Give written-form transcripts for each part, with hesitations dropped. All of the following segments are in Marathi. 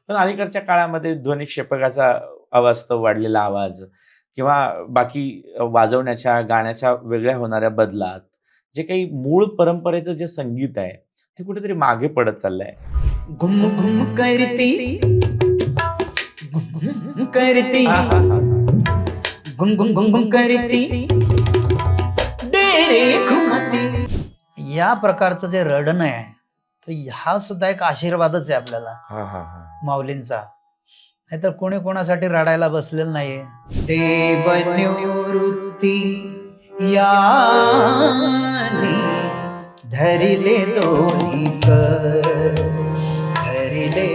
पण अलीकडच्या काळामध्ये ध्वनिक्षेपकाचा अवास्तव वाढलेला आवाज किंवा बाकी वाजवण्याच्या गाण्याच्या वेगळ्या होणाऱ्या बदलात जे काही मूळ परंपरेचं जे संगीत आहे ते कुठेतरी मागे पडत चाललंय. घुम घुम करती, घुम करती, घुम घुम घुम घुम करती, डेरे घुमती. या प्रकारचं जे रडण आहे तर हा सुद्धा एक आशीर्वादच आहे आपल्याला माऊलींचा. नाहीतर कोणी कोणासाठी रडायला बसलेलं नाहीये. देव निवृत्ती यानी धरिले दोन्ही कर, धरिले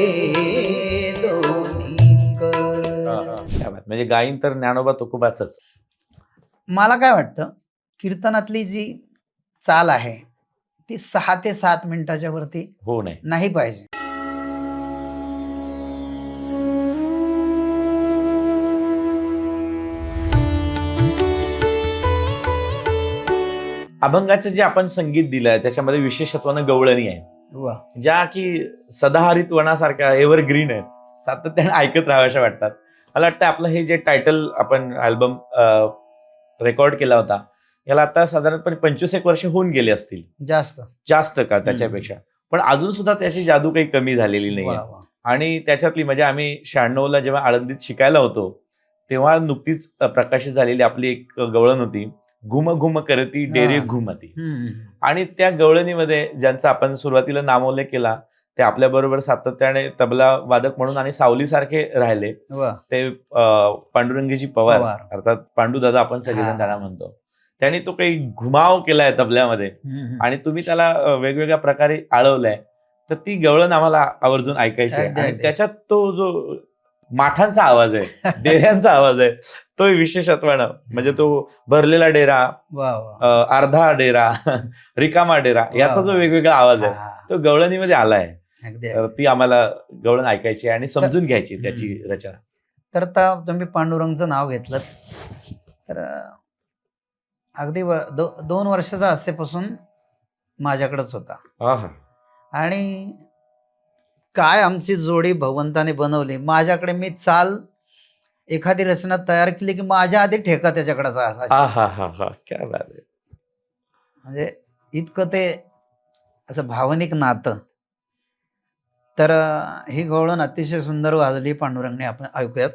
दोन्ही कर. म्हणजे गायन तर ज्ञानोबा तुकोबाच. मला काय वाटतं, कीर्तनातली जी चाल आहे ती 6 ते 7 मिनिटाच्या वरती हो नाही पाहिजे. अभंगाचं जे आपण संगीत दिलंय त्याच्यामध्ये विशेषत्वानं गवळणी आहे, वा, ज्या की सदाहरित वनासारख्या एव्हरग्रीन आहेत, सातत्याने ऐकत राहाव्याशा वाटतात. मला वाटतं आपलं हे जे टायटल आपण अल्बम रेकॉर्ड केला होता याला आता साधारणपणे 25 वर्ष होऊन गेले असतील, जास्त का त्याच्यापेक्षा, पण अजून सुद्धा त्याची जादू काही कमी झालेली नाही. आणि त्याच्यातली म्हणजे आम्ही 96ला जेव्हा आळंदीत शिकायला होतो तेव्हा नुकतीच प्रकाशित झालेली आपली एक गवळण होती, घुम घुम करती डेरे घुमती. आणि त्या गवळणीमध्ये ज्यांचा आपण सुरुवातीला नामोल्लेख केला ते आपल्या बरोबर सातत्याने तबला वादक म्हणून आणि सावलीसारखे राहिले ते पांडुरंगजी पवार, अर्थात पांडुदादा आपण सगळेजण त्यांना म्हणतो. त्यांनी तो काही घुमाव केलाय तबल्यामध्ये आणि तुम्ही त्याला वेगवेगळ्या प्रकारे आळवलाय. तर ती गवळण आम्हाला आवर्जून ऐकायची आहे. आणि त्याच्यात तो जो माठांचा आवाज आहे, डेऱ्यांचा आवाज आहे, तो विशेषत्वानं म्हणजे तो भरलेला डेरा, अर्धा डेरा, रिकामा डेरा, याचा जो वेगवेगळा आवाज आहे तो गवळणीमध्ये आलाय. तर ती आम्हाला गवळण ऐकायची आणि समजून घ्यायची त्याची रचना. तर तुम्ही पांडुरंगचं नाव घेतलं तर अगदी 2 वर्षाचा असेपासून माझ्याकडेच होता आणि काय आमची जोडी भगवंताने बनवली. माझ्याकडे मी चाल एखादी रचना तयार केली की माझ्या आधी ठेका त्याच्याकडेच असायचा. म्हणजे इतकं ते असं भावनिक नातं. तर ही गवळण अतिशय सुंदर वाजली पांडुरंगने, आपण ऐकूयात.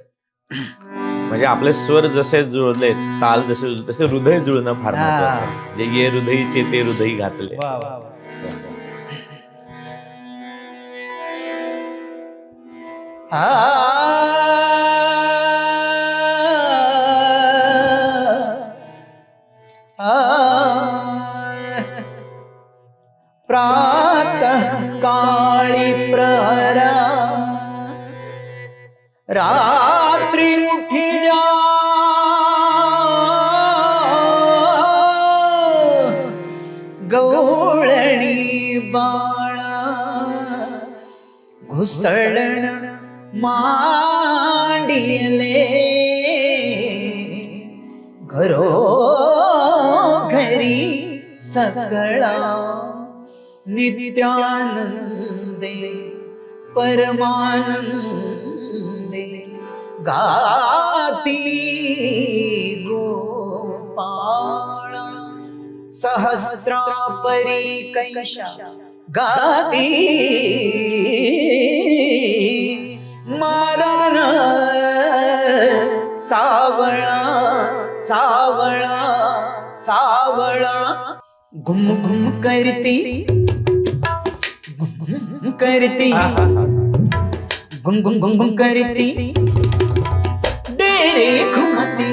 म्हणजे आपले स्वर जसे जुळले, ताल जसे जुळले, तसे हृदय जुळणं फार महत्वाचं आहे. म्हणजे ये हृदयीचे ते हृदयी घातले. प्रातः काळी प्रहरा रात्री उठिल्या गवळणी बाळा घुसळण मांडिले घरो घरी सगळा नित्यानंदे परमानंदे गाती गोपाळा सहस्रापरी कैशा गाती मादान सावळा सावळा सावळा. घुम घुम करती, घुम करती, घुम घुम घुम घुम करती, डेरे घुमती.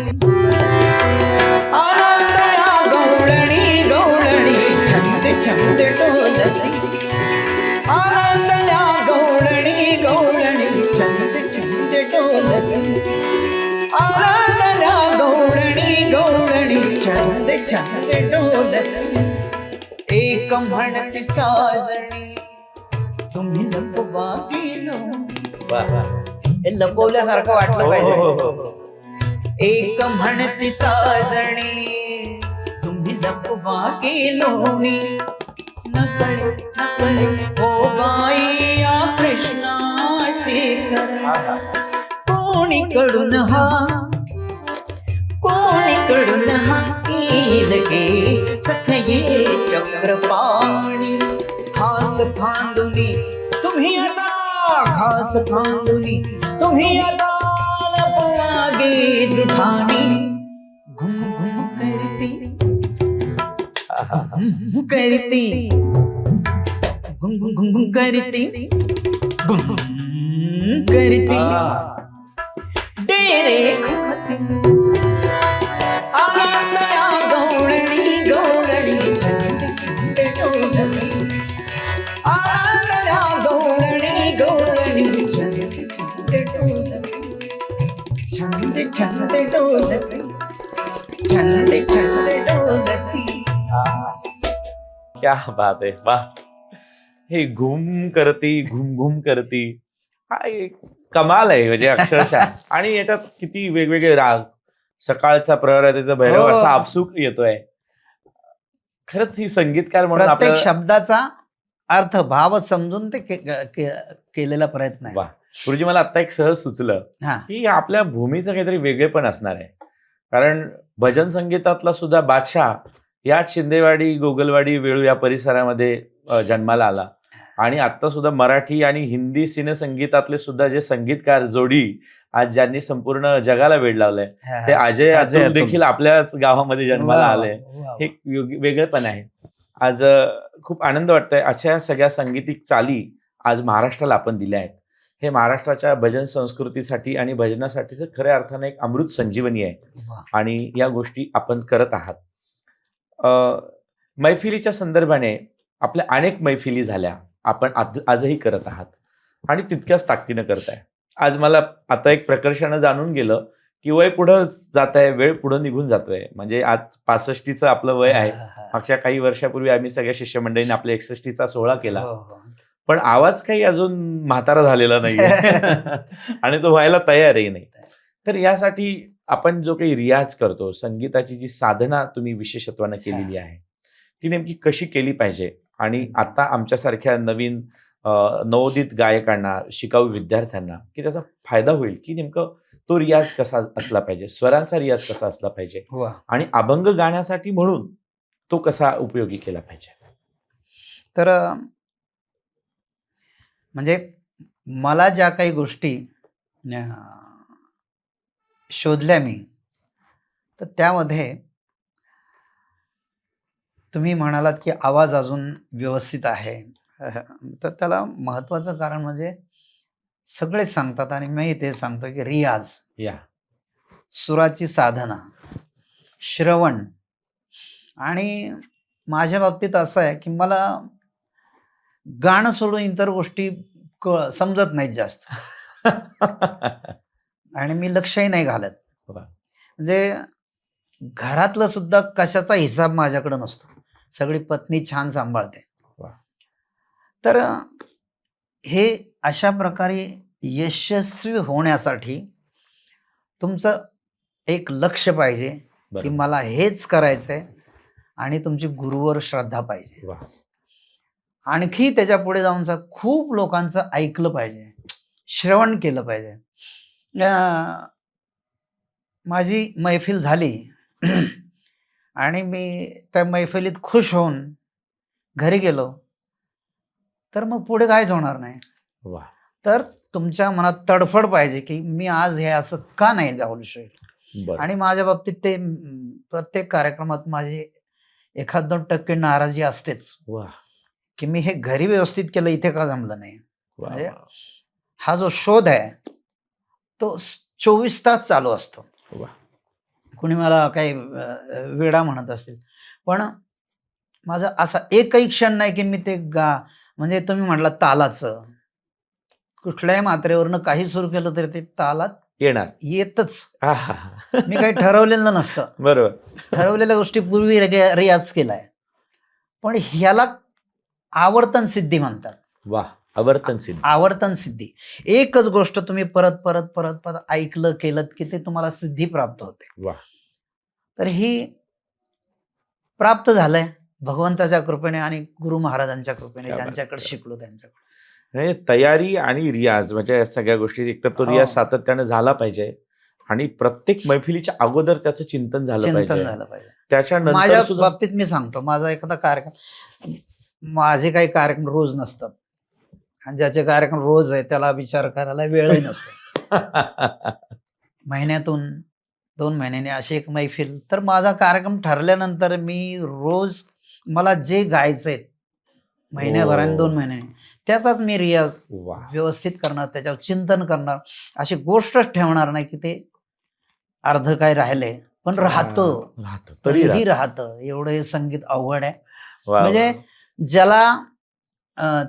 आनंदल्या गवळणी गवळणी छंद छंद डोलती. आनंदल्या गवळणी गवळणी छंद छंद डोलती. आनंदल्या गवळणी गवळणी छंद छंद डोलती. एक म्हणती साजणी तुम्ही लपवा गेलो. हे लपवल्यासारखं वाटलं पाहिजे. एक म्हणती साजणी तुम्ही लपवा गेलो मी. नकळे नकळे हो गाई या कृष्णाची करा कोणीकडून हा कोणीकडून हा येईल गे सखये चक्रपाणी खास खांदुनी तुम्ही आता घास खांदुनी तुम्ही आता लपवागे दुधानी घुम घुम करती करती घुम घुम घुम घुम करती घुम करती डेरे खुखती आनंदया गौळणी गौळणी छंद छंद डोलती आनंदया गौळणी गौळणी छंद छंद डोलती छंद छंद डोलती छंद छंद डोलती. क्या बात आहे, वाह. हे घुम करती घुम घुम करती हा एक कमाल आहे म्हणजे अक्षरशः. आणि याच्यात किती वेगवेगळे राग, सकाळचा प्रहरातीचा भैरव असा आपसूक येतोय. खरंच ही संगीतकार म्हणून प्रत्येक आपलं शब्दाचा अर्थ भाव समजून ते केलेला प्रयत्न आहे. वा. गुरुजी मला आता एक सहज सुचलं हा की आपल्या भूमीचं काहीतरी वेगळेपण असणार आहे. कारण भजन संगीतातला सुद्धा बादशाह याच शिंदेवाडी गोगलवाडी वेळू या परिसरामध्ये जन्माला आला. आणि आता सुद्धा मराठी आणि हिंदी सिनेसंगीतातले सुद्धा जे संगीतकार जोडी आज ज्यांनी संपूर्ण जगाला वेड लावलंय ते अजय अतुल देखील आपल्याच गावामध्ये जन्माला आले. हे वेगळेपण आहे. आज खूप आनंद वाटतोय अशा सगळ्या सांगीतिक चाली आज महाराष्ट्राला आपण दिल्या आहेत. हे महाराष्ट्राच्या भजन संस्कृतीसाठी आणि भजनासाठीचं खऱ्या अर्थाने एक अमृत संजीवनी आहे. आणि या गोष्टी आपण करत आहात. मैफिलीच्या संदर्भाने आपल्या अनेक मैफिली झाल्या, आपण आजही करत आहात आणि तितक्याच ताकदीनं करताय. आज मला आता एक प्रकर्षानं जाणून गेलं की वय पुढं जात आहे, वेळ पुढं निघून जातोय. म्हणजे आज 65चं आपलं वय आहे. मागच्या काही वर्षापूर्वी आम्ही सगळ्या शिष्यमंडळीने आपल्या 61चा सोहळा केला, पण आवाज काही अजून म्हातारा झालेला नाहीये आणि तो व्हायला तयारही नाही. तर यासाठी आपण जो काही रियाज करतो, संगीताची जी साधना तुम्ही विशेषत्वानं केलेली आहे ती नेमकी कशी केली पाहिजे? आणि आता आमच्यासारख्या नवीन नवोदित गायकांना, शिकाऊ विद्यार्थ्यांना की त्याचा फायदा होईल की नेमकं तो रियाज कसा असला पाहिजे, स्वरांचा रियाज कसा असला पाहिजे आणि अभंग गाण्यासाठी म्हणून तो कसा उपयोगी केला पाहिजे? तर म्हणजे मला ज्या काही गोष्टी शोधल्या मी, तर त्यामध्ये तुम्ही म्हणालात की आवाज अजून व्यवस्थित आहे, तर त्याला महत्वाचं कारण म्हणजे सगळेच सांगतात आणि मी ते सांगतो की रियाज, सुराची साधना, श्रवण. आणि माझ्या बाबतीत असं आहे की मला गाणं सोडून इतर गोष्टी समजत नाहीत जास्त आणि मी लक्षही नाही घालत. म्हणजे घरातलं सुद्धा कशाचा हिसाब माझ्याकडे नसतो, सगळी पत्नी छान सांभाळते. तर हे अशा प्रकारे यशस्वी होण्यासाठी तुमचं एक लक्ष पाहिजे की मला हेच करायचंय आणि तुमची गुरुवर श्रद्धा पाहिजे. आणखी त्याच्या पुढे जाऊन खूप लोकांचं ऐकलं पाहिजे, श्रवण केलं पाहिजे. माझी मैफिल झाली आणि मी त्या मैफिलीत खुश होऊन घरी गेलो, तर मग पुढे काहीच होणार नाही. तर तुमच्या मनात तडफड पाहिजे की मी आज हे असं का नाही गाऊ शकलो. आणि माझ्या बाबतीत ते प्रत्येक कार्यक्रमात माझी 1-2% नाराजी असतेच की मी हे घरी व्यवस्थित केलं, इथे का जमलं नाही. म्हणजे हा जो शोध आहे तो 24 तास चालू असतो. कुणी मला काही वेडा म्हणत असतील, पण माझा असा एकही क्षण नाही की मी ते म्हणजे तुम्ही म्हटलं तालाचं, कुठल्याही मात्रेवरनं काही सुरू केलं तरी ते तालात येतच. मी काही ठरवलेलं नसतं. बरोबर, ठरवलेल्या गोष्टी पूर्वी रियाज केलाय, पण ह्याला आवर्तन सिद्धी म्हणतात. आवर्तन सिद्धी. एकच गोष्ट तुम्ही परत परत परत परत ऐकलं केलं की ते तुम्हाला सिद्धी प्राप्त होते. तर ही प्राप्त झालंय भगवंताच्या कृपेने आणि गुरु महाराजांच्या कृपेने, ज्यांच्याकडे शिकलो त्यांच्याकडे. म्हणजे तयारी आणि रियाज म्हणजे या सगळ्या गोष्टी, एकतर तो रियाज सातत्याने झाला पाहिजे आणि प्रत्येक मैफिलीच्या अगोदर त्याचं चिंतन झालं पाहिजे. त्याच्यानंतर माझ्या सुद्धा बाबतीत मी सांगतो, माझा एखादा कार्यक्रम, माझे काही कार्यक्रम रोज नसतात आणि ज्याचे कार्यक्रम रोज आहे त्याला विचार करायला वेळही नसतो. महिन्यातून 2 महिन्याने अशी एक मैफिल. तर माझा कार्यक्रम ठरल्यानंतर मी रोज मला जे गायचंय महिन्याभराने 2 महिन्याने त्याचाच मी रियाज व्यवस्थित करणार, त्याच्यावर चिंतन करणार. अशी गोष्टच ठेवणार नाही की ते अर्ध काय राहिलंय, पण राहतं तरीही राहतं. एवढं हे संगीत अवघड आहे. म्हणजे ज्याला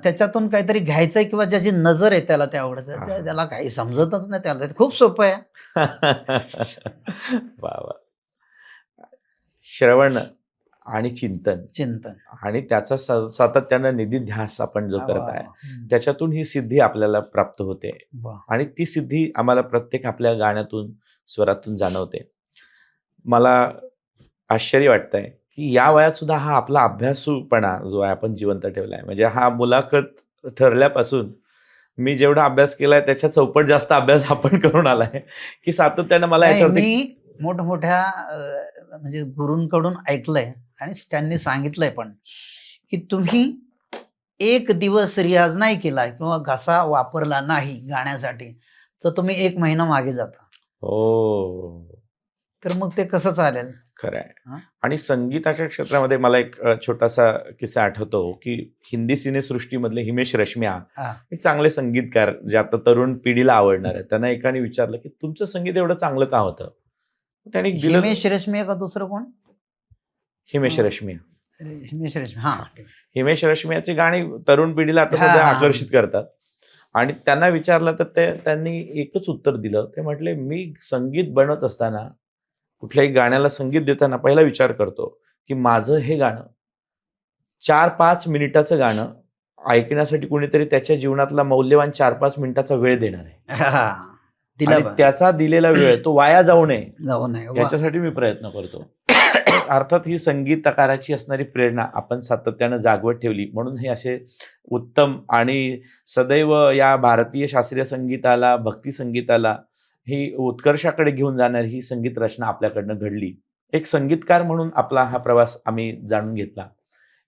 त्याच्यातून काहीतरी घ्यायचंय किंवा ज्याची नजर आहे त्याला ते आवडतं, त्याला काही समजतच नाही, त्याला खूप सोपं आहे. श्रवण आणि चिंतन आणि त्याचा सातत्यानं निधिध्यास आपण जो करत आहे, त्याच्यातून ही सिद्धी आपल्याला प्राप्त होते आणि ती सिद्धी आम्हाला प्रत्येक आपल्या गाण्यातून, स्वरातून जाणवते. मला आश्चर्य वाटतंय की या वयात सुद्धा हा आपला अभ्यासूपणा जो आहे आपण जिवंत ठेवलाय. म्हणजे हा मुलाखत ठरल्यापासून मी जेवढा अभ्यास केलाय त्याच्या चौपट जास्त अभ्यास आपण करून आलाय की सातत्यानं मला याच्यावरती मोठमोठ्या म्हणजे गुरूंकडून ऐकलंय आणि त्यांनी सांगितलंय पण की तुम्ही एक दिवस रियाज नाही केला किंवा घसा वापरला नाही गाण्यासाठी तर तुम्ही 1 महिना मागे जाता. तर मग ते कसं चालेल? खरं आहे. आणि संगीताच्या क्षेत्रामध्ये मला एक छोटासा किस्सा आठवतो की हिंदी सिनेसृष्टीमधले हिमेश रेशमिया एक चांगले संगीतकार, जे आता तरुण पिढीला आवडणार आहे, त्यांना एकाने विचारलं की तुमचं संगीत एवढं चांगलं का होतं? त्यांनी हिमेश रेशमिया का दुसरं कोण? हिमेश रेशमिया. हिमेश रेशमियाची गाणी तरुण पिढीला आता सध्या आकर्षित करतात. आणि त्यांना विचारलं तर त्यांनी एकच उत्तर दिलं. ते म्हटले, मी संगीत बनवत असताना, कुठल्याही गाण्याला संगीत देताना पहिला विचार करतो की माझं हे गाणं 4-5 मिनिटाचं गाणं ऐकण्यासाठी कुणीतरी त्याच्या जीवनातला मौल्यवान 4-5 मिनिटाचा वेळ देणार आहे आणि त्याचा दिलेला वेळ तो वाया जाऊ नये याच्यासाठी मी प्रयत्न करतो. अर्थात ही संगीतकाराची असणारी प्रेरणा आपण सातत्यानं जागवत ठेवली म्हणून हे असे उत्तम आणि सदैव या भारतीय शास्त्रीय संगीताला, भक्ती संगीताला ही उत्कर्षाकडे घेऊन जाणारी ही संगीत रचना आपल्याकडनं घडली. एक संगीतकार म्हणून आपला हा प्रवास आम्ही जाणून घेतला.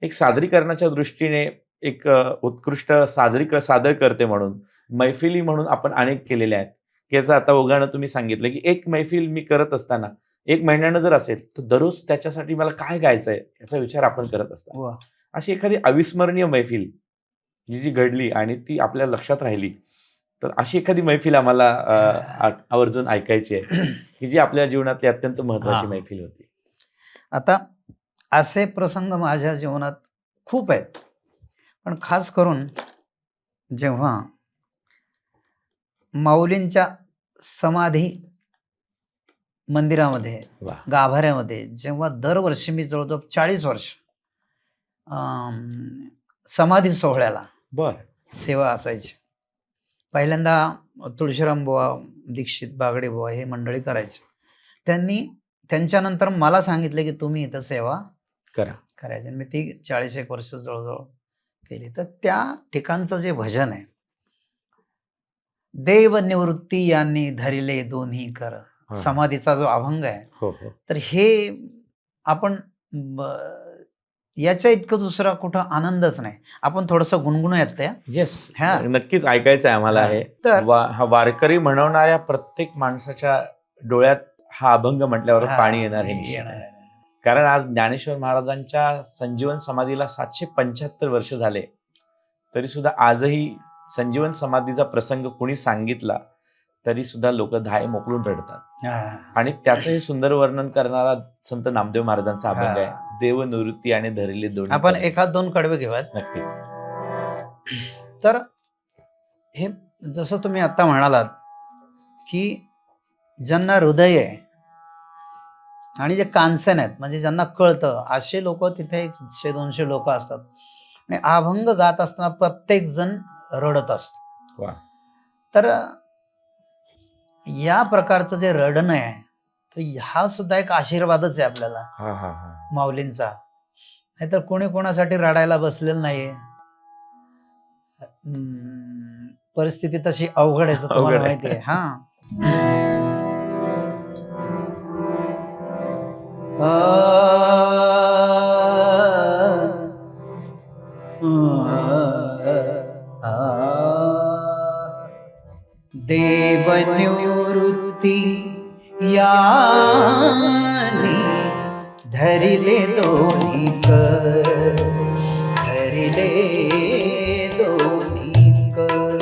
एक सादरीकरणाच्या दृष्टीने एक उत्कृष्ट सादर करते म्हणून, मैफिली म्हणून आपण अनेक केलेल्या आहेत. याचं आता उदाहरण तुम्ही सांगितलं की एक मैफिल मी करत असताना 1 महिन्यानं जर असेल तर दररोज त्याच्यासाठी मला काय गायचंय याचा विचार आपण करत असतो. अशी एखादी अविस्मरणीय मैफिल जी घडली आणि ती आपल्या लक्षात राहिली, तर अशी एखादी मैफिल आम्हाला आवर्जून ऐकायची आहे की जी आपल्या जीवनातली अत्यंत महत्वाची मैफिल होती. आता असे प्रसंग माझ्या जीवनात खूप आहेत, पण खास करून जेव्हा माऊलींच्या समाधी मंदिरामध्ये, गाभाऱ्यामध्ये, जेव्हा दरवर्षी मी जवळजवळ 40 वर्ष समाधी सोहळ्याला सेवा असायची. पहिल्यांदा तुळशीराम बुवा, दीक्षित, बागडे बुवा हे मंडळी करायचे. त्यांच्यानंतर मला सांगितलं की तुम्ही इथं सेवा करायची. मी ती 40-1 वर्ष जवळजवळ केली. तर त्या ठिकाणचं जे भजन आहे, देव निवृत्ती यांनी धरिले दोन्ही कर, समाधीचा जो अभंग आहे, तर हे आपण याच्या इतकं दुसरा कुठं आनंदच नाही. आपण थोडंसं गुणगुणूयात त्या. येस, नक्कीच ऐकायचं आहे आम्हाला. हे तर वारकरी म्हणवणाऱ्या प्रत्येक माणसाच्या डोळ्यात हा अभंग म्हटल्यावर पाणी येणार हे. कारण आज ज्ञानेश्वर महाराजांच्या संजीवन समाधीला 775 वर्ष झाले, तरी सुद्धा आजही संजीवन समाधीचा प्रसंग कोणी सांगितला तरी सुद्धा लोक धाय मोकळून रडतात. आणि त्याचं हे सुंदर वर्णन करणारा संत नामदेव महाराजांचा अभंग आहे, देव निवृत्ती आणि धरिले दोन्ही. आपण 1-2 कडवे घेऊयात. नक्कीच. तर हे जसं तुम्ही आता म्हणालात की ज्यांना हृदय आहे आणि जे कांसन आहेत, म्हणजे ज्यांना कळतं, असे लोक तिथे 100-200 लोक असतात आणि अभंग गात असताना प्रत्येक जण रडत असतो. तर या प्रकारचं जे रडणं आहे, तर हा सुद्धा एक आशीर्वादच आहे आपल्याला माऊलींचा. नाहीतर कोणी कोणासाठी रडायला बसलेलं नाहीये. परिस्थिती तशी अवघड आहे, तर तुम्हाला अवघड आहे. माहिती आहे. देवनिवृत्ती यानी धरिले दोन्ही कर, धरिले दोन्ही कर.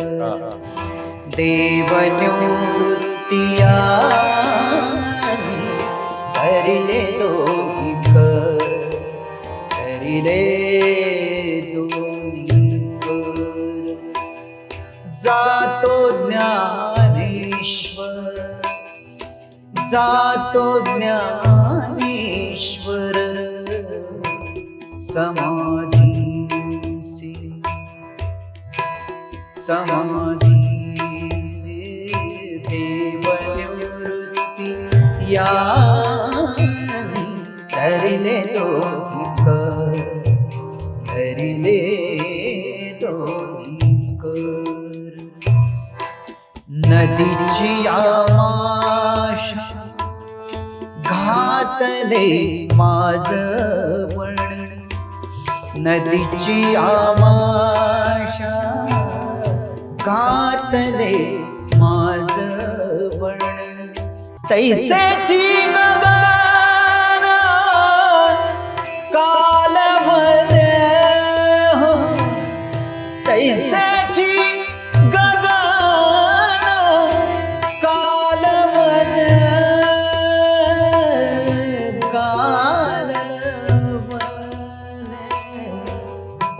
देवनिवृत्ती यानी धरिले दोन्ही कर, धरिले दोन्ही कर. जातो ज्ञानेश्वर, जातो ज्ञानेश्वर समाधीसी, समाधीसी. देवनिवृत्ती यानी धरिले दोन्ही कर, धरिले दोन्ही कर. नदीची आमाशा घातले माझ वण, नदीची आमाशा घातले माझ वण. तैसेची गगन कालवल हो, तैसेची गगन कालवल, कालवल,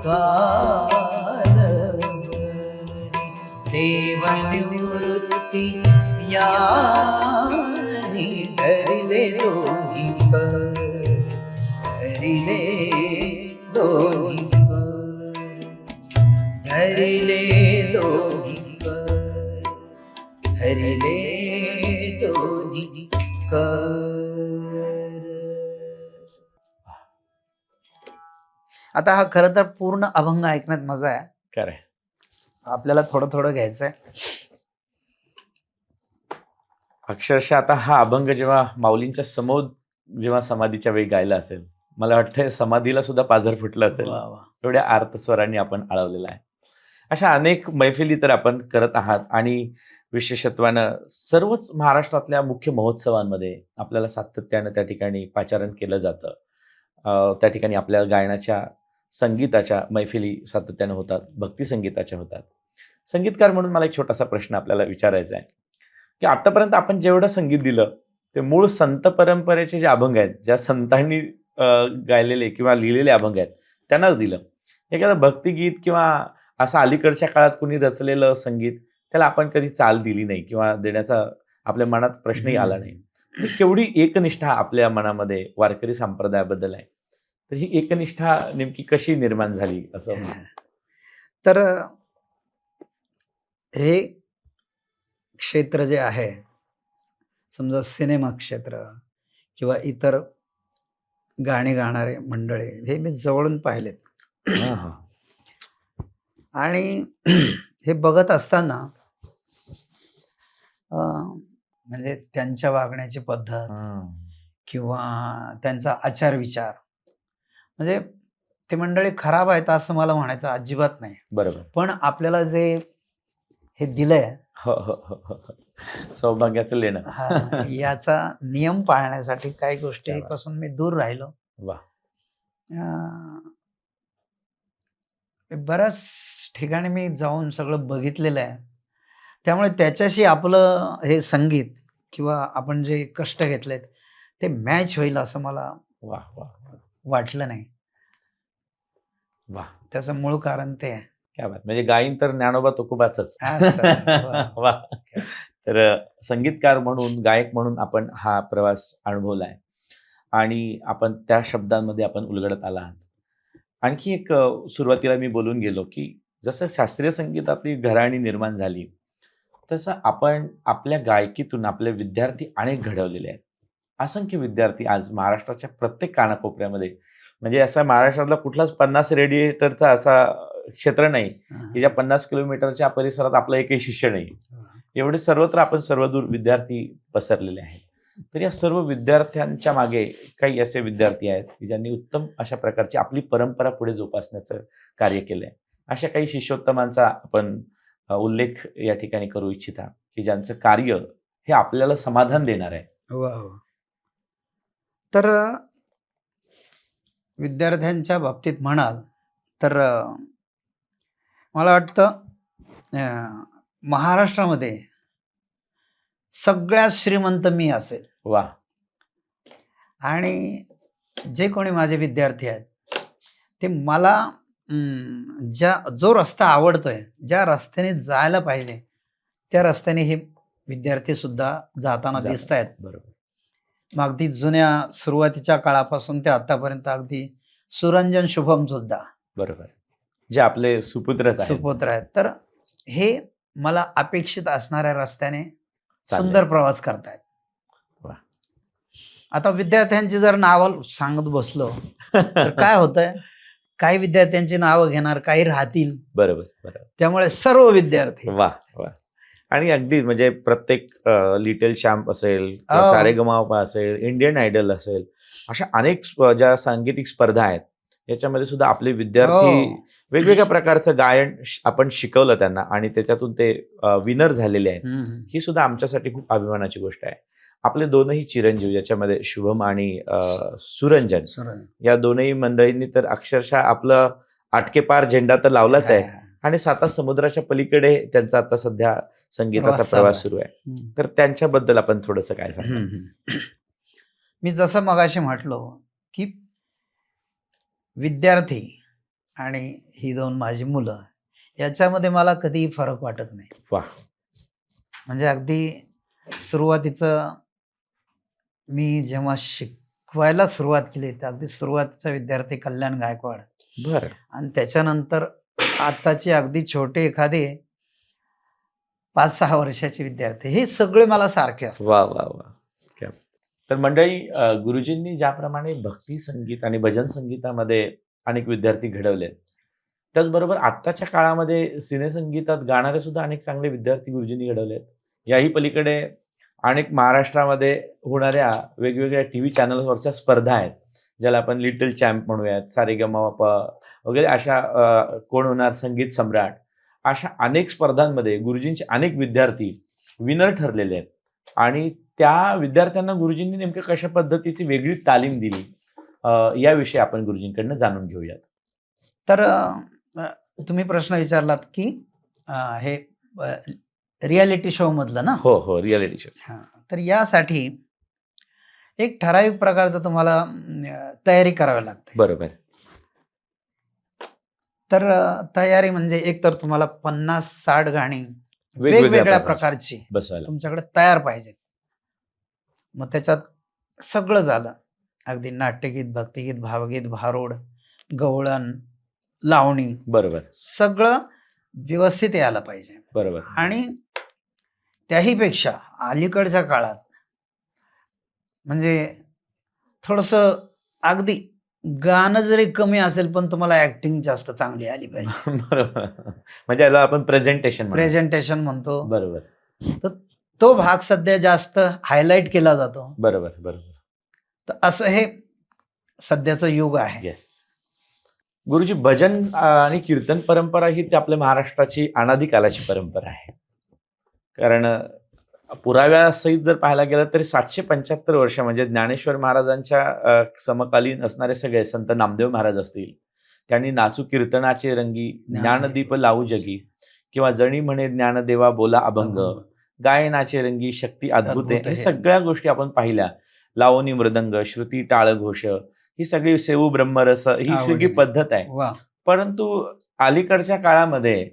कालवल. देवनिवृत्ती यानी धरिले दोन्ही कर, धरिले दोन्ही कर, धरिले दोन्ही कर, धरिले दोन्ही कर. आता हा खरं तर पूर्ण अभंग ऐकण्यात मजा आहे. खरंय. आपल्याला थोडं थोडं घ्यायचंय. अक्षरशः आता हा अभंग जेव्हा माऊलींच्या समोर जेव्हा समाधीच्या वेळी गायला असेल, मला वाटतंय समाधीला सुद्धा पाझर फुटलं असेल. वा वा. एवढ्या आर्तस्वरांनी आपण आळवलेला आहे. अशा अनेक मैफिली तर आपण करत आहात आणि विशेषत्वानं सर्वच महाराष्ट्रातल्या मुख्य महोत्सवांमध्ये आपल्याला सातत्यानं त्या ठिकाणी पाचारण केलं जातं. त्या ठिकाणी आपल्या गायनाच्या संगीताच्या मैफिली सातत्यानं होतात, भक्ती संगीताच्या होतात. संगीतकार म्हणून मला एक छोटासा प्रश्न आपल्याला विचारायचा आहे की आतापर्यंत आपण जेवढं संगीत दिलं ते मूळ संत परंपरेचे जे अभंग आहेत, ज्या संतांनी गायलेले किंवा लिहिलेले अभंग आहेत त्यांनाच दिलं. एखादं भक्तिगीत किंवा असं अलीकडच्या काळात कुणी रचलेलं संगीत त्याला आपण कधी चाल दिली नाही किंवा देण्याचा आपल्या मनात प्रश्नही आला नाही. तर केवढी एकनिष्ठा आपल्या मनामध्ये वारकरी संप्रदायाबद्दल आहे. तर ही एकनिष्ठा नेमकी कशी निर्माण झाली असं? तर हे क्षेत्र जे आहे, समजा सिनेमा क्षेत्र किंवा इतर गाणे गाणारे मंडळी, हे मी जवळून पाहिलेत. आणि हे बघत असताना म्हणजे त्यांच्या वागण्याची पद्धत किंवा त्यांचा आचार विचार, म्हणजे ते मंडळी खराब आहेत असं मला म्हणायचं अजिबात नाही. बरोबर. पण आपल्याला जे हे दिलंय, सौभाग्याचं लेणं, याचा नियम पाळण्यासाठी काही गोष्टीपासून मी दूर राहिलो. वा. बऱ्याच ठिकाणी मी जाऊन सगळं बघितलेलं आहे. त्यामुळे त्याच्याशी आपलं हे संगीत किंवा आपण जे कष्ट घेतलेत ते मॅच होईल असं मला वा वा वाटलं नाही. वा. त्याचं मूळ कारण ते आहे. क्या बात. म्हणजे गायन तर ज्ञानोबा तुकोबाचंच. वा. तर संगीतकार म्हणून, गायक म्हणून आपण हा प्रवास अनुभवलाय आणि आपण त्या शब्दांमध्ये आपण उलगडत आला आहात. आणखी एक सुरुवातीला मी बोलून गेलो की जसं शास्त्रीय संगीतातली घराणी निर्माण झाली तसं आपण आपल्या गायकीतून आपले विद्यार्थी अनेक घडवलेले आहेत. असंख्य विद्यार्थी आज महाराष्ट्राच्या प्रत्येक कानाकोपऱ्यामध्ये, म्हणजे असा महाराष्ट्रातला कुठलाच 50 रेडिएटरचा असा क्षेत्र नाही की ज्या 50 किलोमीटरच्या परिसरात आपला एकही शिष्य नाही. एवढे सर्वत्र आपण सर्वदूर विद्यार्थी पसरलेले आहेत. तर या सर्व विद्यार्थ्यांच्या मागे काही असे विद्यार्थी आहेत की ज्यांनी उत्तम अशा प्रकारची आपली परंपरा पुढे जोपासण्याचं कार्य केलंय. अशा काही शिष्योत्तमांचा आपण उल्लेख या ठिकाणी करू इच्छिता की ज्यांचं कार्य हे आपल्याला समाधान देणार आहे. वा वा. तर विद्यार्थ्यांच्या बाबतीत म्हणाल तर मला वाटतं महाराष्ट्रामध्ये सगळ्यात श्रीमंत मी असेल. वा. आणि जे कोणी माझे विद्यार्थी आहेत ते मला जो रस्ता आवडतोय, ज्या रस्त्याने जायला पाहिजे त्या रस्त्याने हे विद्यार्थी सुद्धा जाताना दिसत आहेत. बरोबर. मग अगदी जुन्या सुरुवातीच्या काळापासून ते आतापर्यंत अगदी सुरंजन शुभम सुद्धा बरोबर, जे आपले सुपुत्र आहेत. तर हे मला अपेक्षित असणाऱ्या रस्त्याने सुंदर प्रवास करतायत. वा. आता विद्यार्थ्यांची जर नावं सांगत बसलो तर काय होतंय, काही विद्यार्थ्यांची नावं घेणार, काही राहतील. बरोबर. त्यामुळे सर्व विद्यार्थी. वा. आणि अगदी म्हणजे प्रत्येक लिटिल चॅम्प असेल, सारेगमपा असेल, इंडियन आयडल असेल, अशा अनेक ज्या सांगीतिक स्पर्धा आहेत याच्यामध्ये सुद्धा आपले विद्यार्थी वेगवेगळ्या प्रकारचं गायन आपण शिकवलं त्यांना आणि त्याच्यातून ते विनर झालेले आहेत. ही सुद्धा आमच्यासाठी खूप अभिमानाची गोष्ट आहे. आपले दोनही चिरंजीव ज्याच्यामध्ये शुभम आणि सुरंजन या दोनही मंडळींनी तर अक्षरशः आपलं आटकेपार झेंडा तर लावलाच आहे आणि 7 समुद्राच्या पलीकडे त्यांचा आता सध्या संगीताचा प्रवास सुरू आहे. तर त्यांच्याबद्दल आपण थोडंसं काय सांगू? मी जसं मगाशी म्हटलो की विद्यार्थी आणि ही 2 माझी मुलं याच्यामध्ये मला कधीही फरक वाटत नाही. वा. म्हणजे अगदी सुरुवातीचं मी जेव्हा शिकवायला सुरुवात केली तर अगदी सुरुवातीचा विद्यार्थी कल्याण गायकवाड. बरं. आणि त्याच्यानंतर आताचे अगदी छोटे एखादे 5-6 वर्षाचे विद्यार्थी, हे सगळे मला सारखे असतात. वा. तर मंडळी, गुरुजींनी ज्याप्रमाणे भक्ती संगीत आणि भजन संगीतामध्ये अनेक विद्यार्थी घडवलेत, त्याचबरोबर आत्ताच्या काळामध्ये सिनेसंगीतात गाणारे सुद्धा अनेक चांगले विद्यार्थी गुरुजींनी घडवलेत. याही पलीकडे अनेक महाराष्ट्रामध्ये होणाऱ्या वेगवेगळ्या TV चॅनल्सवरच्या स्पर्धा आहेत, ज्याला आपण लिटिल चॅम्प म्हणूयात, सारेगमपा वगैरे अशा कोण होणार संगीत सम्राट, अशा अनेक स्पर्धांमध्ये गुरुजींचे अनेक विद्यार्थी विनर ठरलेले आहेत. आणि त्या विद्यार्थ्यांना गुरुजींनी नेमकं कशा पद्धतीची वेगळी तालीम दिली याविषयी आपण गुरुजींकडनं जाणून घेऊयात. तर तुम्ही प्रश्न विचारलात की हे रियालिटी शो मधलं ना? हो, रियालिटी शो. तर यासाठी एक ठराविक प्रकारचं तुम्हाला तयारी करावी लागते. बरोबर. तर तयारी म्हणजे एक तर तुम्हाला 50-60 गाणी वेगवेगळ्या प्रकारची बसवायला तुमच्याकडे तयार पाहिजेत. मग त्याच्यात सगळं झालं, अगदी नाट्यगीत, भक्तिगीत, भावगीत, भारुड, गवळण, लावणी, बरोबर, सगळं व्यवस्थित यायला पाहिजे. बरोबर. आणि त्याही पेक्षा अलीकडच्या काळात म्हणजे थोडंसं अगदी गाणं जरी कमी असेल पण तुम्हाला ऍक्टिंग जास्त चांगली आली पाहिजे. बरोबर. म्हणजे याला आपण प्रेझेंटेशन म्हणतो. बरोबर. तर तो भाग सध्या जास्त हायलाइट केला जातो. बरोबर. तर असं हे सध्याचं युग आहे. येस. गुरुजी, भजन आणि कीर्तन परंपरा ही आपल्या महाराष्ट्राची अनादी कालाची परंपरा आहे. कारण पुराव्यासहित जर पाहायला गेलं तरी 775 वर्ष म्हणजे ज्ञानेश्वर महाराजांच्या समकालीन असणारे सगळे संत नामदेव महाराज असतील, त्यांनी नाचू कीर्तनाचे रंगी, ज्ञानदीप लावू जगी, किंवा जणी म्हणे ज्ञानदेवा बोला अभंग, गायनाचे रंगी शक्ती अद्भुते, हे सगळ्या गोष्टी आपण पाहिल्या. लावणी मृदंग, श्रुती टाळ घोष, ही सगळी सेवू ब्रह्मरस, ही सगळी पद्धत आहे. परंतु अलीकडच्या काळामध्ये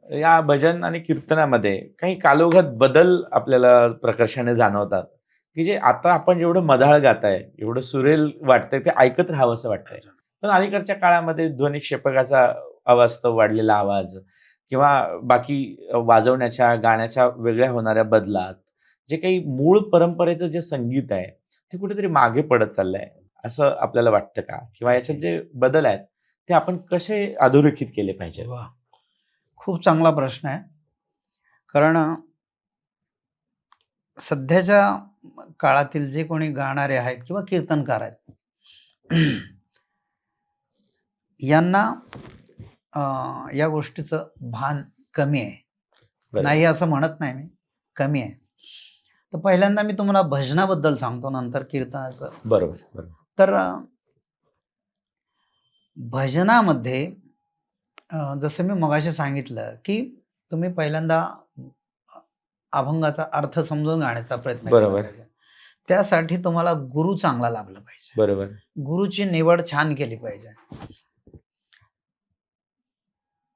या भजन आणि कीर्तनामध्ये काही कालोघात बदल आपल्याला प्रकर्षाने जाणवतात, की जे आता आपण जेवढं मधाळ गाताय, एवढं सुरेल वाटतंय, ते ऐकत राहावं असं वाटतंय. पण अलीकडच्या काळामध्ये ध्वनिक्षेपकाचा अवास्तव वाढलेला आवाज किंवा बाकी वाजवण्याच्या गाण्याच्या वेगळ्या होणाऱ्या बदलात जे काही मूळ परंपरेचं जे संगीत आहे ते कुठेतरी मागे पडत चाललंय असं आपल्याला वाटतं का? किंवा याच्यात जे बदल आहेत ते आपण कसे अधोरेखित केले पाहिजे? वा, खूप चांगला प्रश्न आहे. कारण सध्याच्या काळातील जे कोणी गाणारे आहेत किंवा कीर्तनकार आहेत यांना या गोष्टीचं भान कमी आहे. बरोबर. नाही असं म्हणत नाही मी, कमी आहे. तर पहिल्यांदा मी तुम्हाला भजनाबद्दल सांगतो, नंतर कीर्तनाचं. बरोबर बरोबर. तर भजनामध्ये जसं मी मगाशी सांगितलं की तुम्ही पहिल्यांदा अभंगाचा अर्थ समजून गाण्याचा प्रयत्न केला बरोबर. पाहिजे. त्यासाठी तुम्हाला गुरु चांगला लाभला पाहिजे. बरोबर. गुरुची निवड छान केली पाहिजे.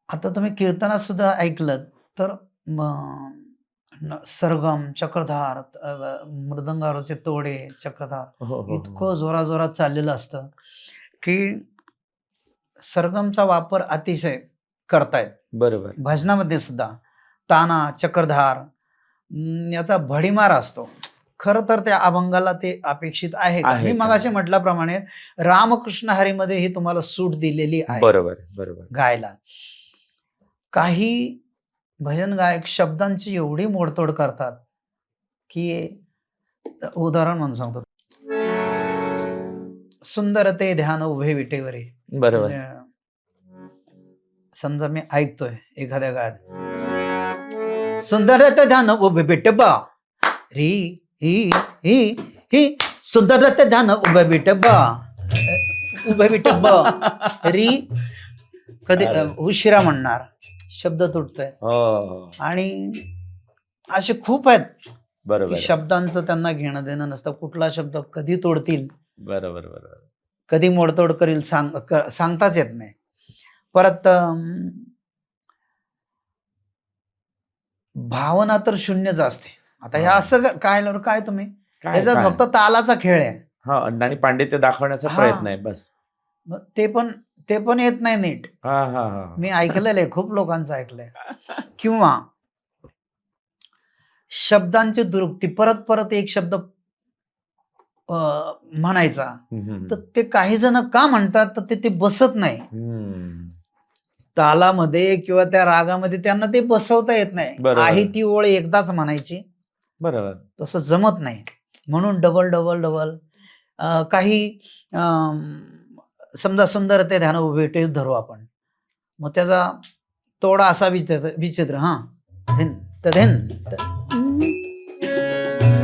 आता तुम्ही कीर्तनात सुद्धा ऐकलं तर सरगम, चक्रधार, मृदंगावरचे तोडे, चक्रधार हो हो इतकं जोराजोरात चाललेलं असतं की सरगमचा वापर अतिशय करतायत. बरोबर. भजनामध्ये सुद्धा ताना, चक्रधार याचा भडीमार असतो. खरं तर त्या अभंगाला ते अपेक्षित आहे का? मी मगाशी म्हटल्याप्रमाणे रामकृष्ण हरीमध्ये ही तुम्हाला सूट दिलेली आहे. बरोबर बरोबर. गायला काही भजन गायक शब्दांची एवढी मोडतोड करतात की उदाहरण म्हणून सांगतो. सुंदर ते ध्यान उभे विटेवरी. बरोबर. समजा मी ऐकतोय एखाद्या गायत, सुंदर ते ध्यान उभे विटबा री ही ही ही सुंदर ते ध्यान उभे विटबा उभे विटबा री, कधी उशिरा म्हणणार, शब्द तुटतोय. आणि असे खूप आहेत बरोबर. शब्दांचं त्यांना घेणं देणं नसतं. कुठला शब्द कधी तोडतील, बरोबर बरोबर, कधी मोडतोड करील सांगताच येत नाही. परत भावना तर शून्यच असते. आता हे असं काय तुम्ही याच्यात फक्त तालाचा खेळ आहे. आणि पांडित्य दाखवण्याचा प्रयत्न आहे बस. ते पण येत नाही नीट. मी ऐकलेलं आहे, खूप लोकांचं ऐकलंय. किंवा शब्दांची दुरुक्ती, परत परत एक शब्द म्हणायचा, तर ते काही जण का म्हणतात तर ते बसत नाही तालामध्ये किंवा त्या रागामध्ये, त्यांना ते बसवता येत नाही. आहे ती ओळ एकदाच म्हणायची. बरोबर. तसं जमत नाही, म्हणून डबल डबल डबल. काही समजा सुंदर ते ध्यान उभे धरू आपण, मग त्याचा तोडा असा विचित्र.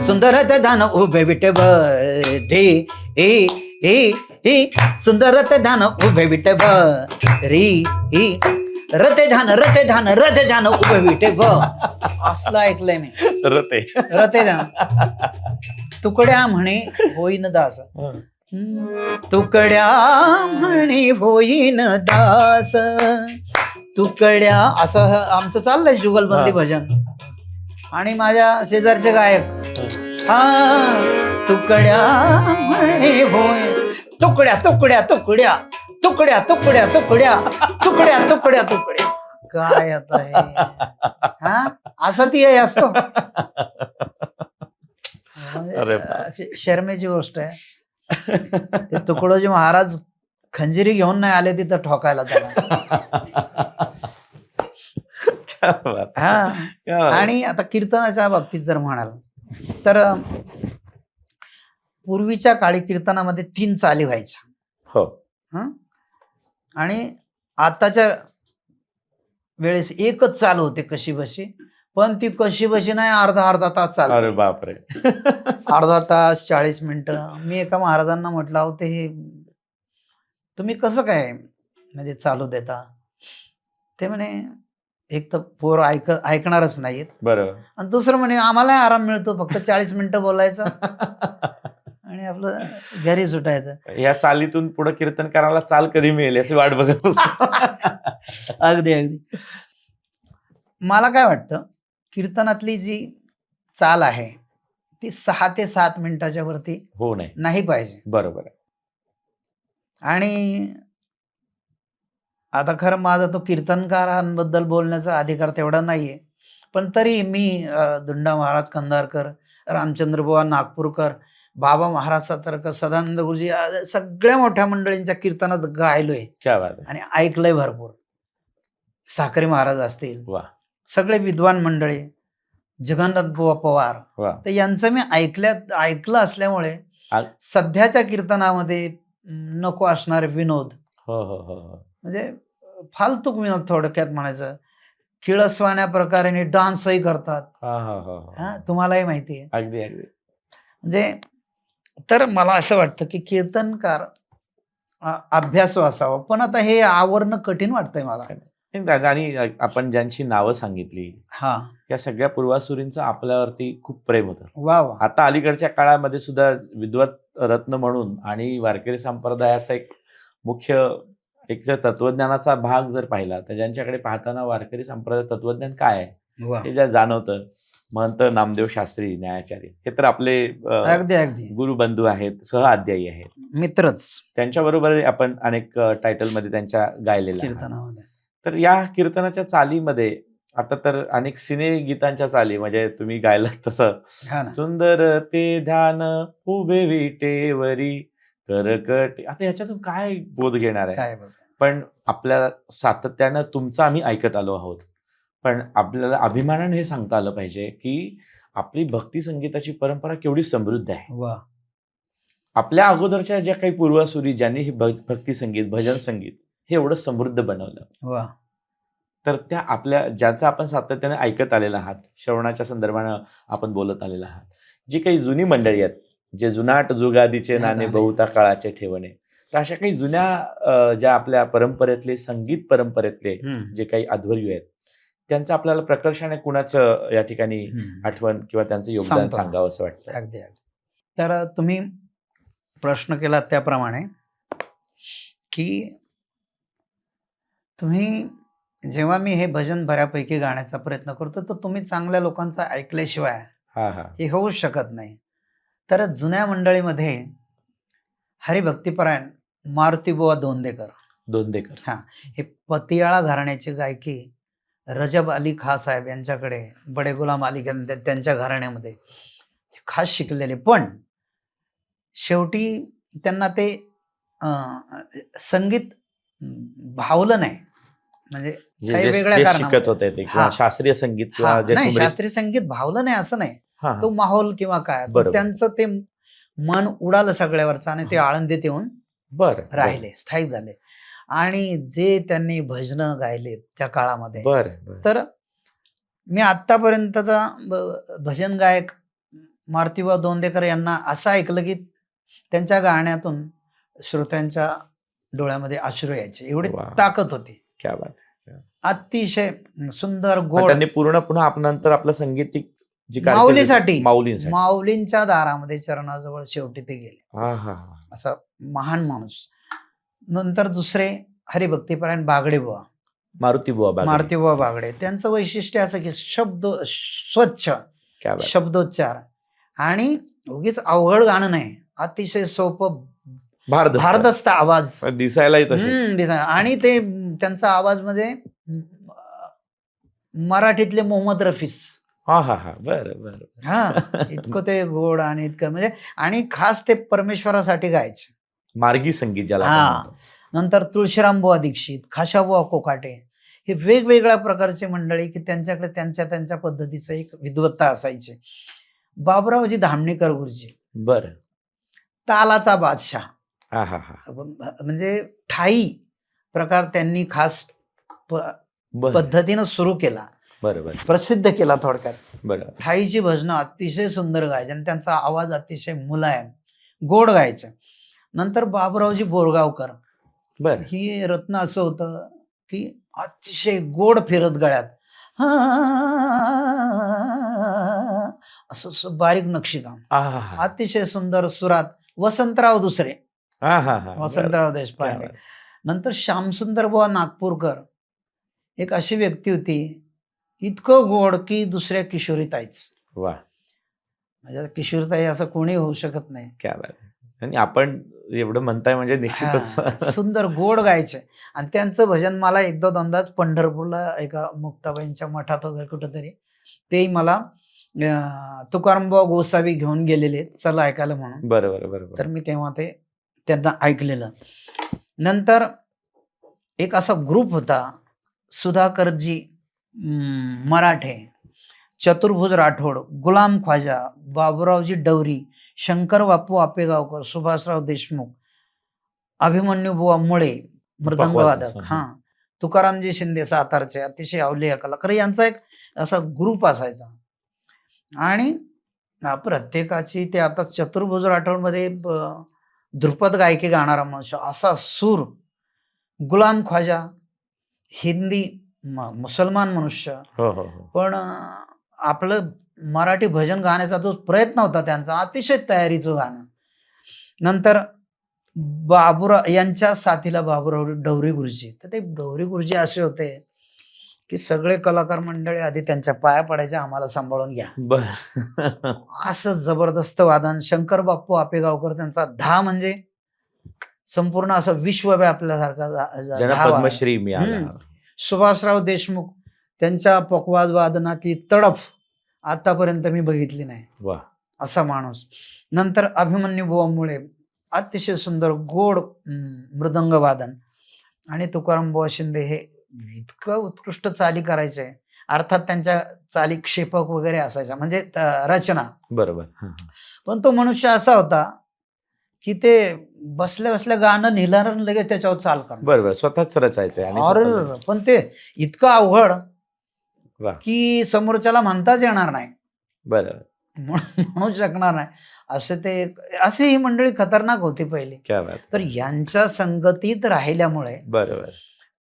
सुंदर ते ध्यान उभे विटे रे ए ए ए सुंदर ते ध्यान उभे विटे री रते ध्यान रते ध्यान उभे विटे असलं ऐकलंय मी. रते ध्यान. तुकड्या म्हणे होईन दास, तुकड्या म्हणे होईन दास, तुकड्या, असं आमचं चाललंय जुगलबंदी भजन. आणि माझ्या शेजारचे गायक तुकड्या म्हणे होय, तुकड्या तुकड्या तुकड्या तुकड्या तुकड्या तुकड्या तुकड्या तुकड्या तुकड्या. काय आता हे असं ती असतो. शर्मेची गोष्ट आहे. ते तुकडोजी महाराज खंजिरी घेऊन नाही आले तिथं ठोकायला त्याला. आणि आता कीर्तनाच्या बाबतीत जर म्हणाल तर पूर्वीच्या काळी कीर्तनामध्ये 3 चाली व्हायच्या. हो. आणि आताच्या वेळेस एकच चाल होते कशी बशी, पण ती कशी बशी नाही, अर्धा तास चालते. अरे बापरे. अर्धा तास 40 मिनिटं. मी एका महाराजांना म्हटलं, होते हे तुम्ही कसं काय म्हणजे चालू देता? ते म्हणे एक तर पोर ऐकणारच नाहीत, बरोबर, आणि दुसरं म्हणे आम्हाला आराम मिळतो, फक्त 40 मिनिटं बोलायचं आणि आपलं घरी सुटायचं. या चालीतून पुढे कीर्तनकाराला चाल कधी मिळेल याची वाट बघत. अगदी अगदी. मला काय वाटतं, कीर्तनातली जी चाल आहे ती 6 ते 7 मिनिटाच्या वरती हो नाही पाहिजे. बरोबर. आणि आता खरं माझा तो कीर्तनकारांबद्दल बोलण्याचा अधिकार तेवढा नाहीये, पण तरी मी धुंडा महाराज कंधारकर, रामचंद्र बुवा नागपूरकर, बाबा महाराज सातारकर, सदानंद गुरुजी, सगळ्या मोठ्या मंडळींच्या कीर्तनात गायलोय क्या बात आहे. आणि ऐकलंय भरपूर. साखरे महाराज असतील, वा सगळे विद्वान मंडळी, जगन्नाथ बुवा पवार, वा. तर यांचं मी ऐकलं असल्यामुळे सध्याच्या कीर्तनामध्ये नको असणारे विनोद, हो हो हो हो. म्हणजे फालतूक विनोद थोडक्यात म्हणायचं, किळसवाण्या प्रकारे डान्सही करतात. हा हा हा हा, तुम्हालाही माहिती आहे. अगदी अगदी. म्हणजे तर मला असं वाटतं की कीर्तनकार अभ्यासू असावा, पण आता हे आवरणं कठीण वाटतंय मला. आणि आपण ज्यांची नावं सांगितली हा, या सगळ्या पूर्वासुरींचं आपल्यावरती खूप प्रेम होतं. वा वा. आता अलीकडच्या काळामध्ये सुद्धा विद्वत रत्न म्हणून आणि वारकरी संप्रदायाचा एक मुख्य एक जर तत्वज्ञानाचा भाग जर पाहिला तर ज्यांच्याकडे पाहताना वारकरी संप्रदाय तत्वज्ञान काय आहे वा. हे ज्या जाणवतं. महंत नामदेव शास्त्री न्यायाचार्य हे तर आपले अगदी अगदी गुरुबंधू आहेत, सहअध्यायी आहेत, मित्रच त्यांच्याबरोबर आपण अनेक टायटलमध्ये त्यांच्या गायलेल्या आहात. कीर्तनामध्ये. तर या कीर्तनाच्या चालीमध्ये आता तर अनेक सिने गीतांच्या चाली म्हणजे तुम्ही गायलात तसं हा ना. सुंदर ते ध्यान उभे विटेवरी करकट. आता ह्याच्यातून काय बोध घेणार आहे? काय बघ, पण आपल्या सातत्यानं तुमचं आम्ही ऐकत आलो आहोत, पण आपल्याला अभिमानाने हे सांगता आलं पाहिजे की आपली भक्ती संगीताची परंपरा केवढी समृद्ध आहे. वा. आपल्या अगोदरच्या ज्या काही पूर्वासुरी ज्यांनी हे भक्ती संगीत, भजन संगीत हे एवढं समृद्ध बनवलं, वा. तर त्या आपल्या ज्याचं आपण सातत्याने ऐकत आलेला आहात, श्रवणाच्या संदर्भानं आपण बोलत आलेला आहात, जी काही जुनी मंडळी आहेत, जे जुनाट जुगादीचे नाणे बहुता काळाचे ठेवणे, तर अशा काही जुन्या ज्या आपल्या परंपरेतले संगीत परंपरेतले जे काही अध्वर्यू आहेत त्यांचं आपल्याला प्रकर्षाने कुणाचं या ठिकाणी आठवण किंवा त्यांचं योगदान सांगतो. सांगावं असं वाटतं? अगदी अगदी. तर तुम्ही प्रश्न केला त्याप्रमाणे की तुम्ही जेव्हा मी हे भजन बऱ्यापैकी गाण्याचा प्रयत्न करतो तर तुम्ही चांगल्या लोकांचं ऐकल्याशिवाय हा हा हे होऊच शकत नाही. तर जुन्या मंडळीमध्ये हरिभक्तीपरायण मारुतीबुवा दोंदेकर, हा, हे पतियाळा घराण्याची गायकी रजब अली खां साहेब यांच्याकडे, बडे गुलाम अली त्यांच्या घराण्यामध्ये खास शिकलेले, पण शेवटी त्यांना ते संगीत भावलं नाही, म्हणजे काही वेगळ्या कारणामुळे शिकत होते ते किंवा शास्त्रीय संगीत किंवा जे नाही, ठुमरी- शास्त्रीय संगीत भावलं नाही असं नाही, हा, हा. तो माहोल किंवा काय, पण बरोबर. त्यांचं ते मन उडालं सगळ्यावरचं आणि ते आळंदीत येऊन बरं राहिले, स्थायिक झाले. आणि जे त्यांनी भजनं गायले त्या काळामध्ये, बरं, तर मी आतापर्यंतचा भजन गायक मारुतीबुवा दोंदेकर यांना असं ऐकलं की त्यांच्या गाण्यातून श्रोत्यांच्या डोळ्यामध्ये अश्रू यायचे, एवढी वा. ताकद होती. क्या बात आहे. अतिशय सुंदर मग गोड. त्यांनी पूर्ण पुन्हा आपण नंतर आपलं संगीतिक जी कारकीर्द- माऊलीसाठी माऊलींसाठी माऊलींच्या दारामध्ये चरणाजवळ शेवटी ते गेले, हा हा हा. असा महान माणूस. नंतर दुसरे हरिभक्तीपरायण बागडेबुवा, मारुतीबुवा बागडे, त्यांचं वैशिष्ट्य असं की शब्द स्वच्छ, क्या बात. शब्दोच्चार, आणि उगीच अवघड गाणं नाही, अतिशय सोपं भारदस्त आवाज, दिसायलाही तसे, आणि ते त्यांचा आवाज म्हणजे मराठीतले मोहम्मद रफीस. हा हा हा. बरं बरं. हा, इतकं ते गोड आणि इतकं म्हणजे, आणि खास ते परमेश्वरासाठी गायचे, मार्गी संगीत ज्याला आपण हा. म्हणतो. नंतर तुळशीरामबुवा दीक्षित, खाशाबुवा कोकाटे, हे वेगवेगळ्या प्रकारचे मंडळी की त्यांच्याकडे त्यांच्या पद्धतीचं एक विद्वत्ता असायची. बाबुरावजी धामणेकर गुरुजी, बरं, तालाचा बादशाह, हा हा हा. म्हणजे ठाई प्रकार त्यांनी खास पद्धतीनं सुरू केला, बरोबर, प्रसिद्ध केला. थोडक्यात बरं, ठाईची भजनं अतिशय सुंदर गायचे आणि त्यांचा आवाज अतिशय मुलायम गोड गायचे. नंतर बाबुरावजी बोरगावकर, बरं, ही रत्न असं होतं की अतिशय गोड फिरत गळ्यात, असं बारीक नक्षीकाम, अतिशय सुंदर सुरात. वसंतराव दुसरे, वसंतराव देशपांडे. नंतर श्यामसुंदर बुवा नागपूरकर, एक अशी व्यक्ती होती, इतकं गोड की दुसऱ्या किशोरीताईच. वा, म्हणजे किशोरीताई असं कोणी होऊ शकत नाही. क्या बात. आणि आपण एवढं म्हणताय म्हणजे निश्चितच सुंदर गोड गायचे. आणि त्यांचं भजन मला एकदा दोनदाच पंढरपूरला एका मुक्ताबाईंच्या मठात वगैरे कुठंतरी, तेही मला तुकारामबुवा गोसावी घेऊन गेलेले चला ऐकायला म्हणून. बरोबर बरोबर. तर मी तेव्हा ते त्यांना ऐकलेलं. नंतर एक असा ग्रुप होता, सुधाकरजी मराठे, चतुर्भुज राठोड, गुलाम ख्वाजा, बाबूरावजी डवरी, शंकर बापू आपेगावकर, सुभाषराव देशमुख, अभिमन्यू बुवा मुळे मृदंगवादक, तुकारामजी शिंदे सातारचे अतिशय अवलिया कलाकार, यांचा एक असा ग्रुप असायचा. आणि प्रत्येकाची ते आता चतुर्भुज राठोड मध्ये ध्रुपद गायकी गाणारा मनुष्य, असा सूर. गुलाम ख्वाजा हिंदी मुसलमान मनुष्य, पण आपलं मराठी भजन गाण्याचा जो प्रयत्न होता त्यांचा, अतिशय तयारीचं गाणं. नंतर बाबूराव यांच्या साथीला बाबूराव डवरी गुरुजी. तर ते डवरी गुरुजी असे होते की सगळे कलाकार मंडळी आधी त्यांच्या पाया पडायचे, आम्हाला सांभाळून घ्या. असं जबरदस्त वादन. शंकर बाप्पू आपेगावकर त्यांचा धा म्हणजे संपूर्ण असं विश्व व्यापल्यासारखा पद्मश्री मिळाला. सुभाषराव देशमुख त्यांच्या पकवाज वादनातली तडफ आतापर्यंत मी बघितली नाही, असा माणूस. नंतर अभिमन्यू बुवा मुळे, अतिशय सुंदर गोड मृदंग वादन. आणि तुकाराम बुवा शिंदे हे इतकं उत्कृष्ट चाली करायचे, अर्थात त्यांच्या चाली क्षेपक वगैरे असायच्या, म्हणजे रचना. बरोबर. पण तो मनुष्य असा होता की ते बसल्या बसल्या गाणं लिहिणार लगेच त्याच्यावर चाल करणार. बरोबर, स्वतःच रचायचं. पण ते इतकं अवघड की समोरच्याला म्हणताच येणार नाही, बरोबर, म्हणू शकणार नाही. असे ही मंडळी खतरनाक होती पहिली. तर यांच्या संगतीत राहिल्यामुळे बरोबर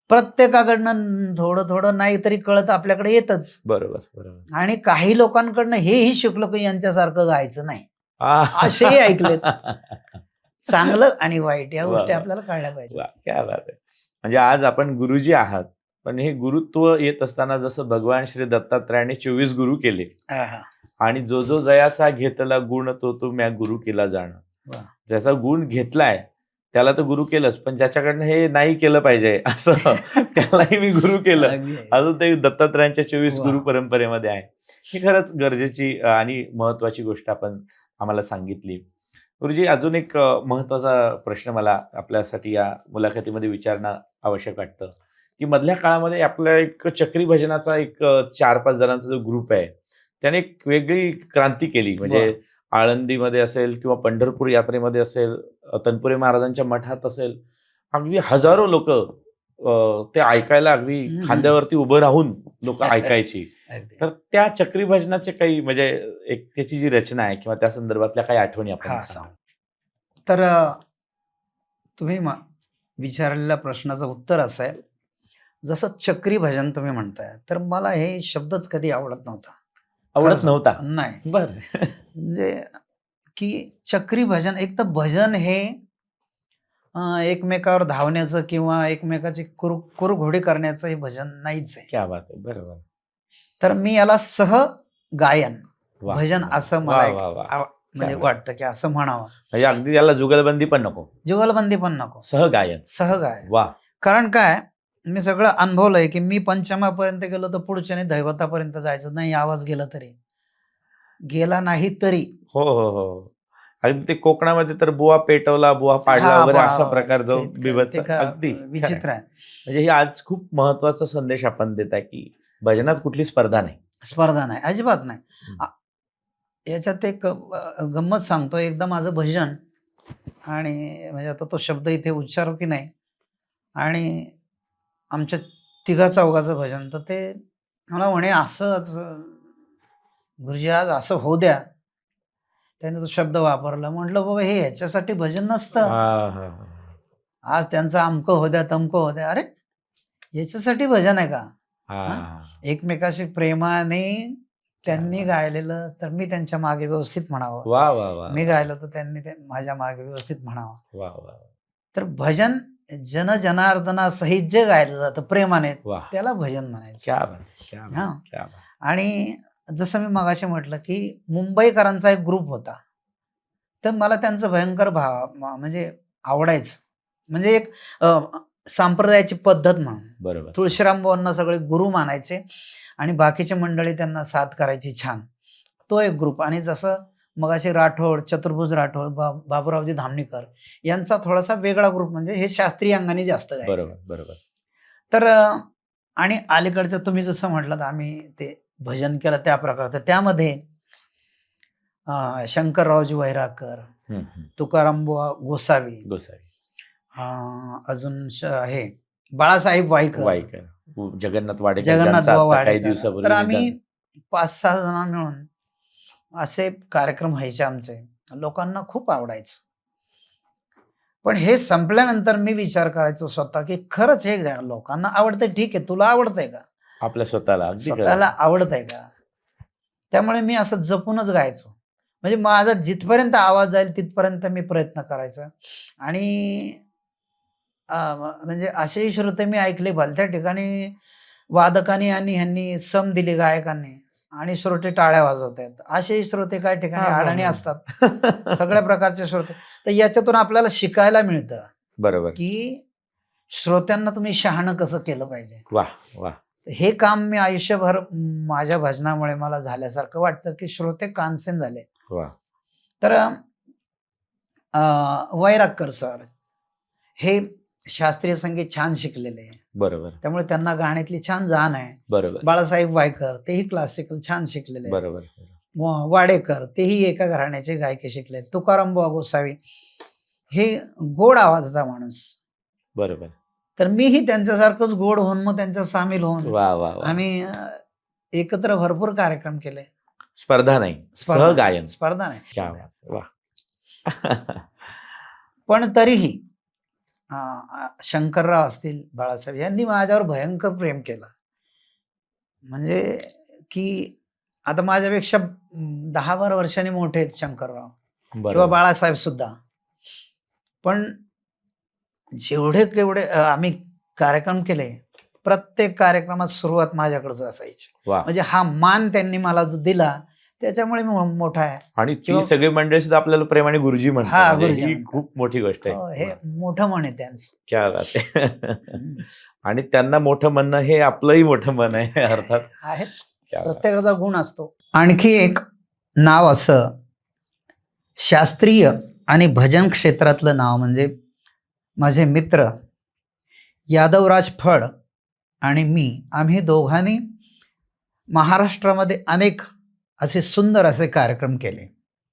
प्रत्येकाकडनं थोडं थोडं नाही तरी कळत आपल्याकडे येतच. बरोबर बरोबर. आणि काही लोकांकडनं हेही शिकलो की यांच्यासारखं गायचं नाही, असेही ऐकलेत. चांगलं आणि वाईट या गोष्टी आपल्याला कळल्या पाहिजे. क्या बात आहे. म्हणजे आज आपण गुरुजी आहात, पण हे गुरुत्व येत असताना जसं भगवान श्री दत्तात्रयाने 24 गुरु केले, आणि जो जो जयाचा घेतला गुण तो म्या गुरु केला जाणं. ज्याचा गुण घेतलाय त्याला तर गुरु केलंच, पण ज्याच्याकडनं हे नाही केलं पाहिजे असं त्यालाही मी गुरु केलं, अजून ते दत्तात्रयांच्या 24 गुरु परंपरेमध्ये आहे. ही खरंच गरजेची आणि महत्वाची गोष्ट आपण आम्हाला सांगितली. गुरुजी, अजून एक महत्वाचा प्रश्न मला आपल्यासाठी या मुलाखतीमध्ये विचारणं आवश्यक वाटतं की मधल्या काळामध्ये आपल्या एक चक्री भजनाचा एक 4-5 जणांचा जो ग्रुप आहे त्याने एक वेगळी क्रांती केली. म्हणजे आळंदीमध्ये असेल किंवा पंढरपूर यात्रेमध्ये असेल, तनपुरे महाराजांच्या मठात असेल, अगदी हजारो लोक ते ऐकायला अगदी खांद्यावरती उभं राहून लोक ऐकायची. तर त्या चक्री भजनाचे काही म्हणजे एक त्याची जी रचना आहे किंवा त्या संदर्भातल्या काही आठवणी आपण सांगा. तर तुम्ही विचारलेल्या प्रश्नाचं उत्तर असं आहे, जसं चक्री भजन तुम्ही म्हणताय, तर मला हे शब्दच कधी आवडत नव्हता. नाही. बरं. म्हणजे की चक्री भजन, एक तर भजन हे एकमेकावर धावण्याचं किंवा एकमेकाची कुरघोडी करण्याचं हे भजन नाहीच आहे. क्या बात आहे. बरोबर. तर मी याला सह गायन भजन असं मला म्हणजे वाटतं की असं म्हणावं. म्हणजे अगदी याला जुगलबंदी पण नको, सहगायन. कारण काय, मी सगळं अनुभवलंय की मी पंचमापर्यंत गेलो तर पुढच्याने दैवतापर्यंत जायचं नाही, आवाज गेला नाही तरी. हो. अगदी ते कोकणामध्ये तर बुवा पेटवला, बुवा पाडला वगैरे असा प्रकार जो बिभत्स, अगदी विचित्र आहे. म्हणजे हे आज खूप महत्वाचा संदेश आपण देत आहे की भजनात कुठली स्पर्धा नाही, अजिबात नाही. याच्यात एक गंमत सांगतो. एकदा माझं भजन, आणि म्हणजे आता तो शब्द इथे उच्चारू की नाही, आणि आमच्या 3-4 भजन, तर ते मला म्हणे असंच गुरुजी आज असं होऊ द्या. त्याने तो शब्द वापरला. म्हटलं बाबा हे ह्याच्यासाठी भजन नसतं, आज त्यांचं अमकं हो द्या तमकं हो द्या. अरे याच्यासाठी भजन आहे का? एकमेकाशी प्रेमाने त्यांनी गायलेलं तर मी त्यांच्या मागे व्यवस्थित म्हणावं, मी गायलो तर त्यांनी माझ्या मागे व्यवस्थित म्हणावं. तर भजन जनजनार्दनासहित जे गायलं जातं प्रेमाने, त्याला भजन म्हणायचं. आणि जसं मी मगाशी म्हटलं की मुंबईकरांचा एक ग्रुप होता, तर मला त्यांचं भयंकर म्हणजे आवडायचं. म्हणजे एक संप्रदायाची पद्धत म्हणून. बरोबर. तुळशीराम बुवांना सगळे गुरु मानायचे आणि बाकीचे मंडळी त्यांना साथ करायची छान. तो एक ग्रुप. आणि जसं मगाशी राठोड, चतुर्भुज राठोड, बाबूरावजी धामणीकर यांचा थोडासा वेगळा ग्रुप, म्हणजे हे शास्त्रीय अंगाने जास्त गायचे. बरोबर बरोबर. तर आणि अलीकडचं तुम्ही जसं म्हटलं आम्ही ते भजन केलं त्या प्रकारचं, त्यामध्ये शंकररावजी वैरागर, तुकारामबुवा गोसावी, अजून हे बाळासाहेब वाईकर, जगन्नाथ वाडेकर, जगन्नाथ ज्यांचं बुवा आता काही वाडेकर. दिवसापूर्वी तर आम्ही निधन. 5-6 जण मिळून असे कार्यक्रम व्हायचे आमचे, लोकांना खूप आवडायचं. पण हे संपल्यानंतर मी विचार करायचो स्वतः की खरंच हे लोकांना आवडतंय, ठीक आहे, तुला आवडतंय का? आपल्या स्वतःला आवडतंय का? त्यामुळे मी असं जपूनच गायचो. म्हणजे माझा जिथपर्यंत आवाज जाईल तिथपर्यंत मी प्रयत्न करायचा. आणि म्हणजे असेही श्रोते मी ऐकले भलत्या ठिकाणी, वादकांनी आणि ह्यांनी सम दिली गायकांनी आणि श्रोते टाळ्या वाजवतात. असेही श्रोते काही ठिकाणी अडाणी असतात. सगळ्या प्रकारचे श्रोते. तर याच्यातून आपल्याला शिकायला मिळतं बरोबर की श्रोत्यांना तुम्ही शहाणं कसं केलं पाहिजे. वाह वाह. हे काम मी आयुष्यभर माझ्या भजनामुळे मला झाल्यासारखं वाटतं की श्रोते कानसेन झाले. तर वैरागर सर हे शास्त्रीय संगीत छान शिकलेले आहे. बरोबर. त्यामुळे त्यांना गाण्यातली छान जाण आहे. बरोबर. बाळासाहेब वाईकर तेही क्लासिकल छान शिकलेले. बरोबर. वाडेकर तेही एका घराण्याचे गायकी शिकले. तुकारामबुवा गोसावी हे गोड आवाजाचा माणूस. बरोबर. तर मीही त्यांच्यासारखंच गोड होऊन मग त्यांच्या सामील होऊन आम्ही एकत्र भरपूर कार्यक्रम केले. स्पर्धा नाही, सहगायन. स्पर्धा नाही. वाह. पण तरीही शंकरराव असतील, बाळासाहेब यांनी माझ्यावर भयंकर प्रेम केलं. म्हणजे की आता माझ्यापेक्षा 10-12 वर्षांनी मोठे आहेत शंकरराव किंवा बाळासाहेब सुद्धा. पण जेवढे केवढे आम्ही कार्यक्रम केले, प्रत्येक कार्यक्रमात सुरुवात माझ्याकडच असायची. म्हणजे हा मान त्यांनी मला जो दिला त्याच्यामुळे मी मोठा आहे. आणि ती सगळी मंडळी सुद्धा आपल्याला प्रेमाने गुरुजी म्हणतात. ही खूप मोठी गोष्ट आहे. हे मोठं मन आहे त्यांचं. क्या बात आहे. आणि त्यांना मोठं म्हणणं हे आपलंही मोठं मन आहे. अर्थात आहेच, प्रत्येकाचा गुण असतो. आणखी एक नाव असं शास्त्रीय आणि भजन क्षेत्रातलं नाव म्हणजे माझे मित्र यादवराज फड आणि मी, आम्ही दोघांनी महाराष्ट्रामध्ये अनेक असे सुंदर असे कार्यक्रम केले.